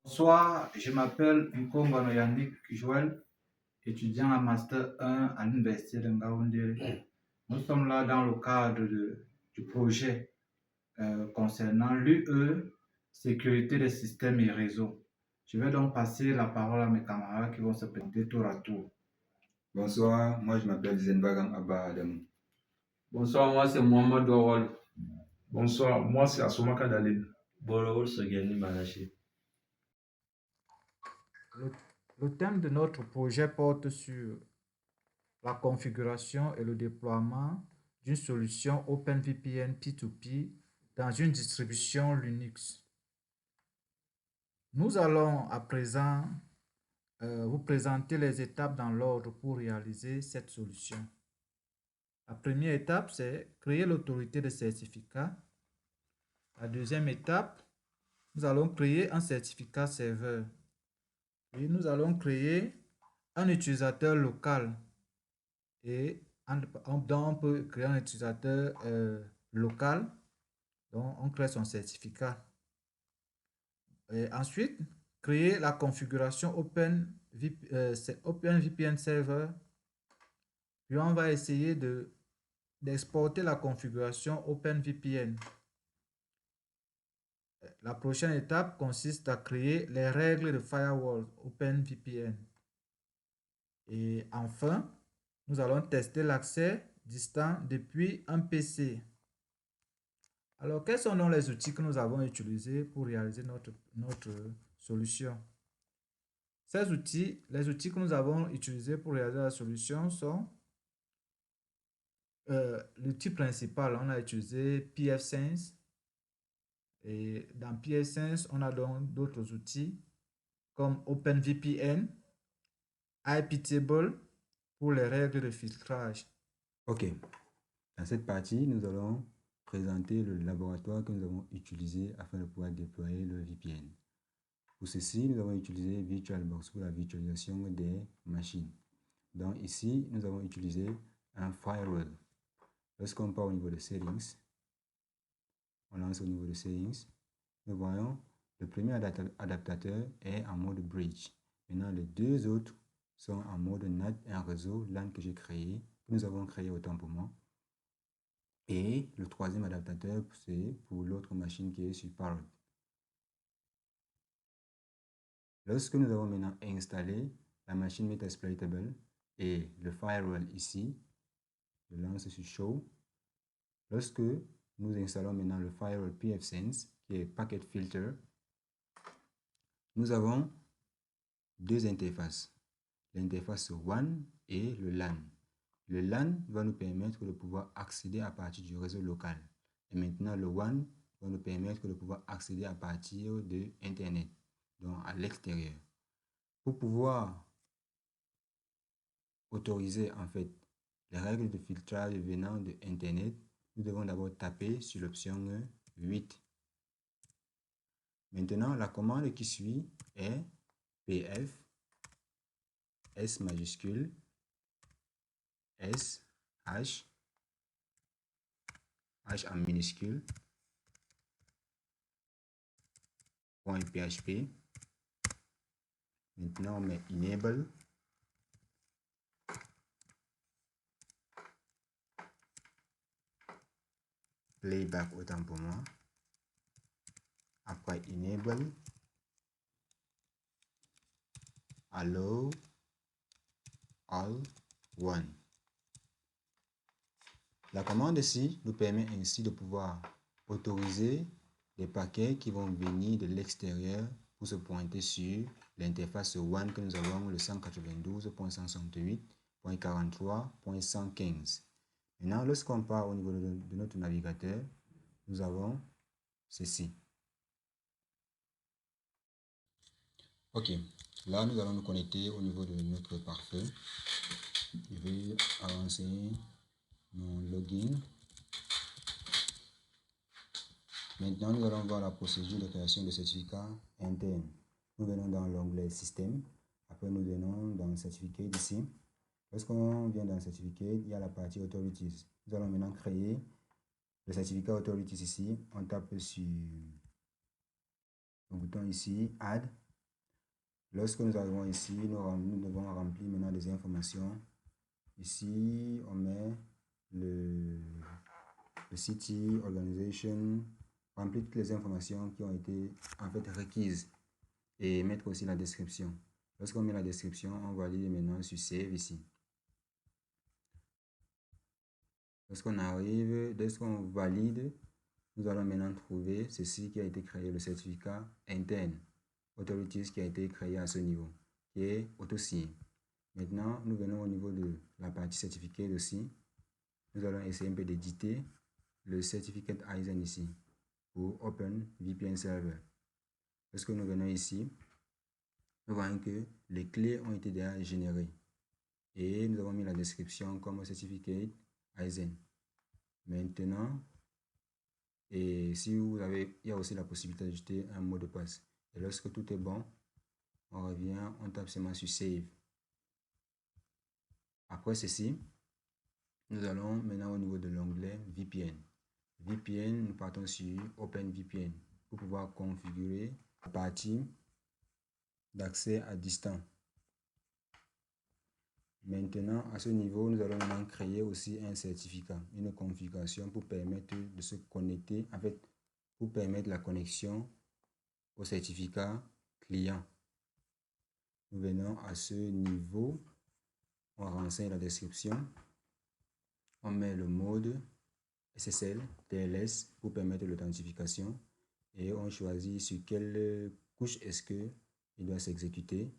Bonsoir, je m'appelle Nkombano Yannick Joël, étudiant en Master 1 à l'Université de Ngaoundéré. Nous sommes là dans le cadre du projet concernant l'UE, sécurité des systèmes et réseaux. Je vais donc passer la parole à mes camarades qui vont se présenter tour à tour. Bonsoir, moi je m'appelle Zenbagam Abba Adam. Bonsoir, moi c'est Mohamed Ouawal. Bonsoir, moi c'est Asomaka Dalil. Bolowol Sogeni Manaché. Le thème de notre projet porte sur la configuration et le déploiement d'une solution OpenVPN P2P dans une distribution Linux. Nous allons à présent vous présenter les étapes dans l'ordre pour réaliser cette solution. La première étape, c'est créer l'autorité de certificat. La deuxième étape, nous allons créer un certificat serveur. Puis nous allons créer un utilisateur local. Et on peut créer un utilisateur local. Donc, on crée son certificat. Et ensuite, créer la configuration OpenVPN Server. Puis, on va essayer d'exporter la configuration OpenVPN. La prochaine étape consiste à créer les règles de firewall OpenVPN. Et enfin, nous allons tester l'accès distant depuis un PC. Alors, quels sont donc les outils que nous avons utilisés pour réaliser notre solution? Les outils que nous avons utilisés pour réaliser la solution sont l'outil principal. On a utilisé pfSense. Et dans pfSense, on a donc d'autres outils comme OpenVPN, iptable pour les règles de filtrage. Ok, dans cette partie, nous allons présenter le laboratoire que nous avons utilisé afin de pouvoir déployer le VPN. Pour ceci, nous avons utilisé VirtualBox pour la virtualisation des machines. Donc ici, nous avons utilisé un firewall. Lorsqu'on part au niveau de Settings, on lance au niveau de Settings, nous voyons le premier adaptateur est en mode Bridge. Maintenant, les deux autres sont en mode NAT, un réseau LAN que j'ai créé, que nous avons créé autant pour moi. Et le troisième adaptateur, c'est pour l'autre machine qui est sur Parrot. Lorsque nous avons maintenant installé la machine Metasploitable et le firewall ici, je lance sur Show. Lorsque nous installons maintenant le firewall pfSense, qui est Packet Filter, nous avons deux interfaces, l'interface WAN et le LAN. Le LAN va nous permettre de pouvoir accéder à partir du réseau local. Et maintenant, le WAN va nous permettre de pouvoir accéder à partir de Internet, donc à l'extérieur. Pour pouvoir autoriser en fait les règles de filtrage venant de Internet, nous devons d'abord taper sur l'option 8. Maintenant, la commande qui suit est pf S majuscule S H H en minuscule .php. Maintenant, on met enable playback autant pour moi. Après enable allow all one. La commande ici nous permet ainsi de pouvoir autoriser les paquets qui vont venir de l'extérieur pour se pointer sur l'interface WAN que nous avons, le 192.168.43.115. Maintenant, lorsqu'on part au niveau de notre navigateur, nous avons ceci. Ok, là nous allons nous connecter au niveau de notre pare-feu. Je vais avancer mon login. Maintenant, nous allons voir la procédure de création de certificat interne. Nous venons dans l'onglet Système. Après, nous venons dans Certificate ici. Lorsqu'on vient dans Certificate, il y a la partie Authorities. Nous allons maintenant créer le certificat Authorities ici. On tape sur le bouton ici, Add. Lorsque nous arrivons ici, nous devons remplir maintenant des informations. Ici, on met le city, organization, remplir toutes les informations qui ont été en fait requises et mettre aussi la description. Lorsqu'on met la description, on valide maintenant sur Save ici. Lorsqu'on valide, nous allons maintenant trouver ceci qui a été créé, le certificat interne Authorities qui a été créé à ce niveau, qui est auto-signé. Maintenant, nous venons au niveau de la partie certificat aussi. Nous allons essayer un peu d'éditer le certificate ISN ici pour Open VPN Server. Lorsque nous venons ici, nous voyons que les clés ont été déjà générées et nous avons mis la description comme certificate ISN. Maintenant, et si vous avez, il y a aussi la possibilité d'ajouter un mot de passe. Et lorsque tout est bon, on revient, on tape seulement sur Save. Après ceci, nous allons maintenant au niveau de l'onglet VPN. VPN, nous partons sur OpenVPN pour pouvoir configurer la partie d'accès à distance. Maintenant, à ce niveau, nous allons maintenant créer aussi un certificat, une configuration pour permettre de se connecter, en fait, pour permettre la connexion au certificat client. Nous venons à ce niveau, on renseigne la description, on met le mode SSL, TLS pour permettre l'authentification et on choisit sur quelle couche est-ce que il doit s'exécuter.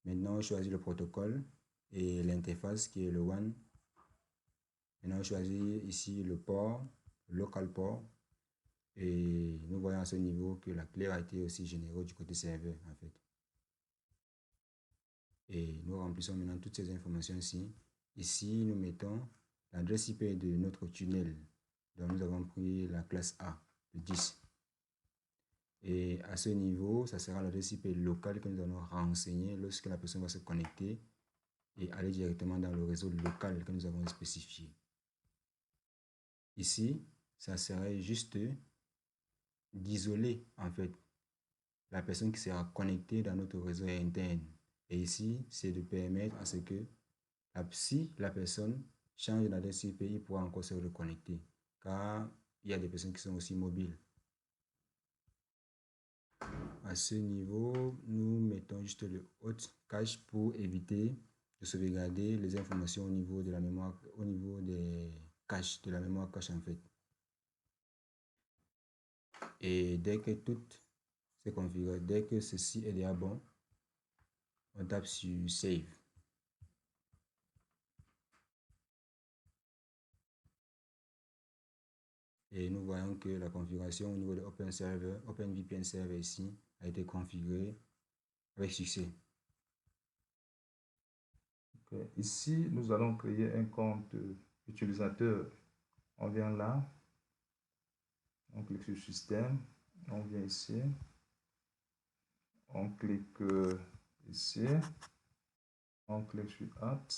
Maintenant, on choisit le protocole et l'interface qui est le WAN. Maintenant, on choisit ici le port, local port. Et nous voyons à ce niveau que la clé a été aussi générée du côté serveur en fait. Et nous remplissons maintenant toutes ces informations ici. Ici, nous mettons l'adresse IP de notre tunnel. Donc, nous avons pris la classe A, le 10. Et à ce niveau, ça sera l'adresse IP locale que nous allons renseigner lorsque la personne va se connecter et aller directement dans le réseau local que nous avons spécifié. Ici, ça serait juste d'isoler en fait la personne qui sera connectée dans notre réseau interne. Et ici, c'est de permettre à ce que si la personne change d'adresse IP, il pourra encore se reconnecter car il y a des personnes qui sont aussi mobiles. À ce niveau, nous mettons juste le hot cache pour éviter de sauvegarder les informations au niveau de la mémoire, au niveau des caches, de la mémoire cache en fait. Et dès que tout c'est configuré, dès que ceci est déjà bon, on tape sur Save. Et nous voyons que la configuration au niveau de OpenVPN Server ici a été configurée avec succès. Okay. Ici, nous allons créer un compte utilisateur. On vient là, on clique sur Système, on vient ici, on clique ici, on clique sur Add.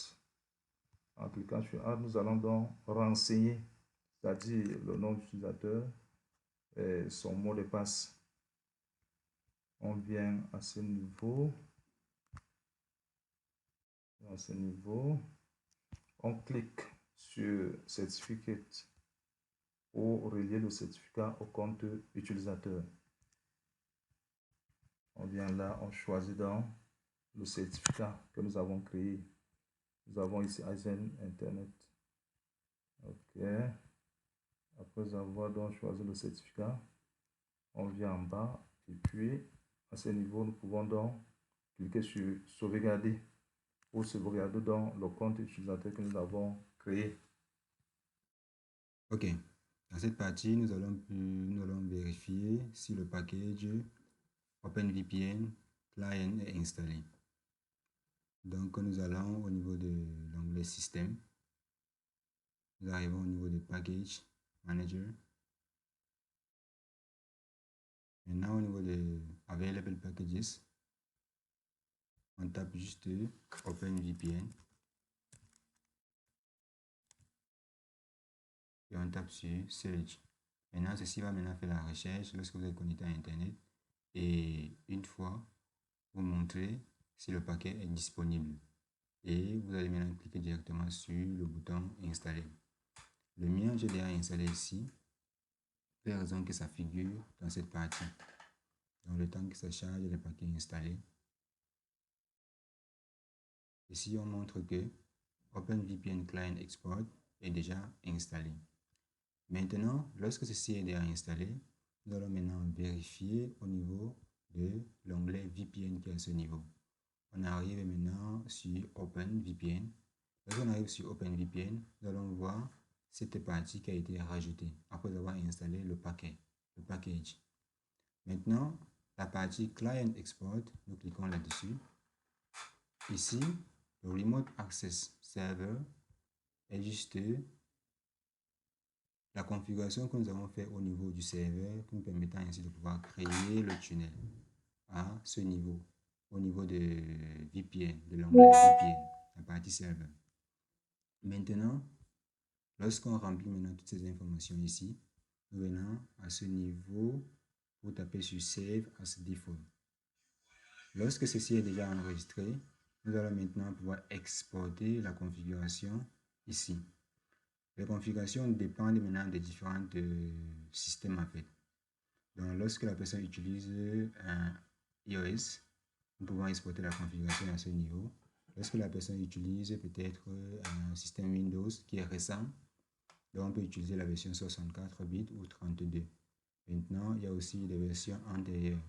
En cliquant sur Add, nous allons donc renseigner, c'est-à-dire le nom d'utilisateur et son mot de passe. On vient à ce niveau. À ce niveau, on clique sur Certificate pour relier le certificat au compte utilisateur. On vient là, on choisit donc le certificat que nous avons créé. Nous avons ici ISN Internet. OK. Après avoir donc choisi le certificat, on vient en bas et puis à ce niveau, nous pouvons donc cliquer sur sauvegarder pour sauvegarder dans le compte utilisateur que nous avons créé. Ok, dans cette partie, nous allons vérifier si le package OpenVPN Client est installé. Donc, nous allons au niveau de l'onglet Système. Nous arrivons au niveau de Package Manager. Maintenant, au niveau de Available Packages, on tape juste OpenVPN. Et on tape sur Search. Maintenant, ceci va maintenant faire la recherche lorsque vous êtes connecté à Internet. Et une fois, vous montrer si le paquet est disponible. Et vous allez maintenant cliquer directement sur le bouton installer. Le mien, j'ai déjà installé ici. Pour la raison que ça figure dans cette partie. Dans le temps que ça charge, le paquet est installé. Ici, on montre que OpenVPN Client Export est déjà installé. Maintenant, lorsque ceci est déjà installé, nous allons maintenant vérifier au niveau de l'onglet VPN qui est à ce niveau. On arrive maintenant sur OpenVPN. Lorsqu'on arrive sur OpenVPN, nous allons voir cette partie qui a été rajoutée après avoir installé le package. Maintenant, la partie Client Export, nous cliquons là-dessus. Ici, le Remote Access Server est juste la configuration que nous avons fait au niveau du serveur, qui nous permettant ainsi de pouvoir créer le tunnel à ce niveau, au niveau de VPN, de l'onglet VPN, la partie serveur. Maintenant, lorsqu'on remplit maintenant toutes ces informations ici, nous venons à ce niveau pour taper sur Save as Default. Lorsque ceci est déjà enregistré, nous allons maintenant pouvoir exporter la configuration ici. Les configurations dépendent maintenant des différents systèmes en fait. Donc, lorsque la personne utilise un iOS, nous pouvons exporter la configuration à ce niveau. Lorsque la personne utilise peut-être un système Windows qui est récent, donc on peut utiliser la version 64 bits ou 32. Maintenant, il y a aussi des versions antérieures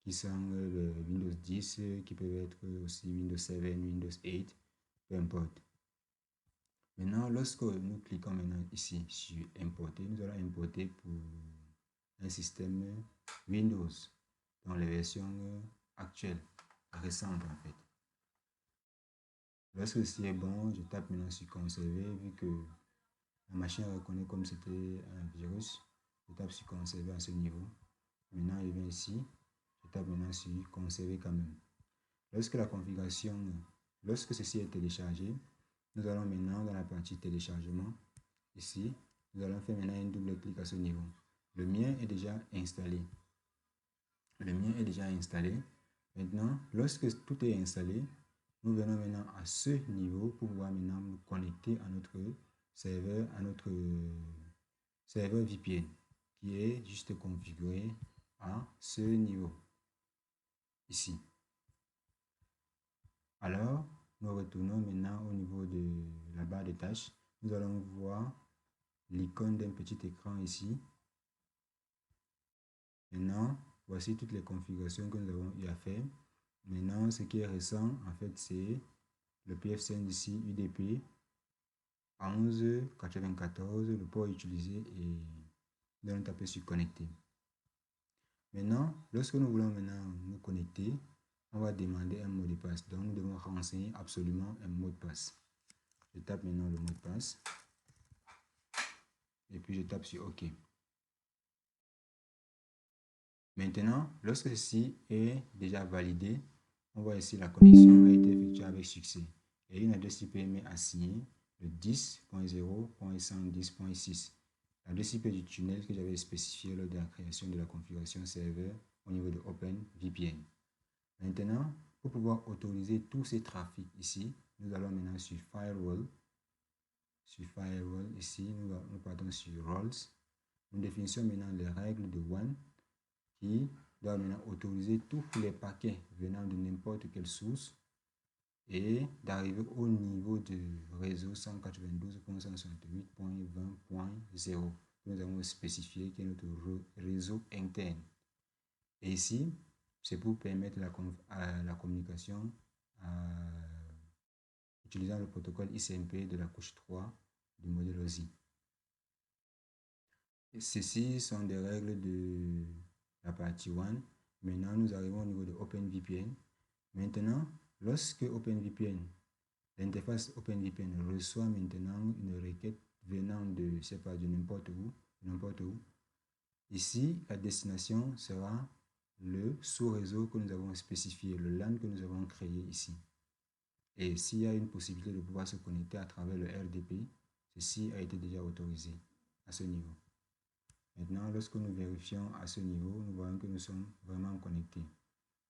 qui sont le Windows 10, qui peuvent être aussi Windows 7, Windows 8, peu importe. Maintenant, lorsque nous cliquons maintenant ici sur importer, nous allons importer pour un système Windows dans les versions actuelles, récentes en fait. Lorsque ceci est bon, je tape maintenant sur conserver, vu que la machine reconnaît comme c'était un virus. Je tape sur conserver à ce niveau. Maintenant, je viens ici, je tape maintenant sur conserver quand même. Lorsque ceci est téléchargé, nous allons maintenant dans la partie téléchargement. Ici, nous allons faire maintenant un double clic à ce niveau. Le mien est déjà installé. Maintenant, lorsque tout est installé, nous venons maintenant à ce niveau pour pouvoir maintenant nous connecter à notre serveur, VPN qui est juste configuré à ce niveau ici. Alors, nous retournons maintenant au niveau de la barre de tâches. Nous allons voir l'icône d'un petit écran ici. Maintenant, voici toutes les configurations que nous avons eu à faire. Maintenant, ce qui est récent, en fait, c'est le PFSense ici, UDP 1194, le port utilisé, et nous allons taper sur connecter. Maintenant, lorsque nous voulons maintenant nous connecter, on va demander un mot de passe. Donc, nous devons renseigner absolument un mot de passe. Je tape maintenant le mot de passe. Et puis, je tape sur OK. Maintenant, lorsque ceci est déjà validé, on voit ici la connexion a été effectuée avec succès. Et une adresse IP est assignée le 10.0.110.6. L'adresse IP du tunnel que j'avais spécifié lors de la création de la configuration serveur au niveau de OpenVPN. Maintenant, pour pouvoir autoriser tous ces trafics ici, nous allons maintenant sur Firewall. Sur Firewall, ici, nous partons sur Roles. Nous définissons maintenant les règles de WAN qui doit maintenant autoriser tous les paquets venant de n'importe quelle source et d'arriver au niveau du réseau 192.168.20.0 que nous avons spécifié, qui est notre réseau interne. Et ici, c'est pour permettre la communication utilisant le protocole ICMP de la couche 3 du modèle OSI. Ceci sont des règles de la partie 1. Maintenant, nous arrivons au niveau de OpenVPN. Maintenant, lorsque l'interface OpenVPN reçoit maintenant une requête venant de n'importe où, ici, la destination sera le sous-réseau que nous avons spécifié, le LAN que nous avons créé ici. Et s'il y a une possibilité de pouvoir se connecter à travers le RDP, ceci a été déjà autorisé à ce niveau. Maintenant, lorsque nous vérifions à ce niveau, nous voyons que nous sommes vraiment connectés.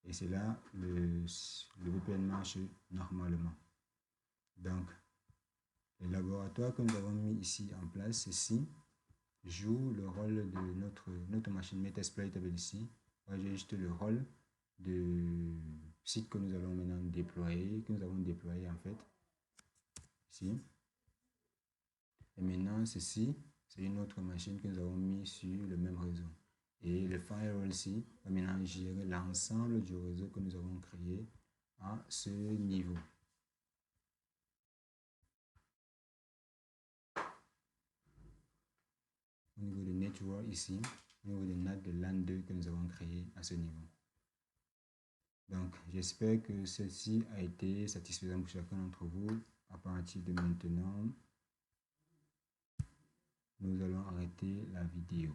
Et c'est là le VPN marche normalement. Donc, le laboratoire que nous avons mis ici en place, ceci joue le rôle de notre machine Metasploitable ici. J'ai juste le rôle de site que nous allons maintenant déployer, que nous avons déployé en fait ici. Et maintenant, ceci, c'est une autre machine que nous avons mis sur le même réseau. Et le firewall ici va maintenant gérer l'ensemble du réseau que nous avons créé à ce niveau. Au niveau de network ici, au niveau des NAT de LAN 2 que nous avons créé à ce niveau. Donc, j'espère que ceci a été satisfaisant pour chacun d'entre vous. À partir de maintenant, nous allons arrêter la vidéo.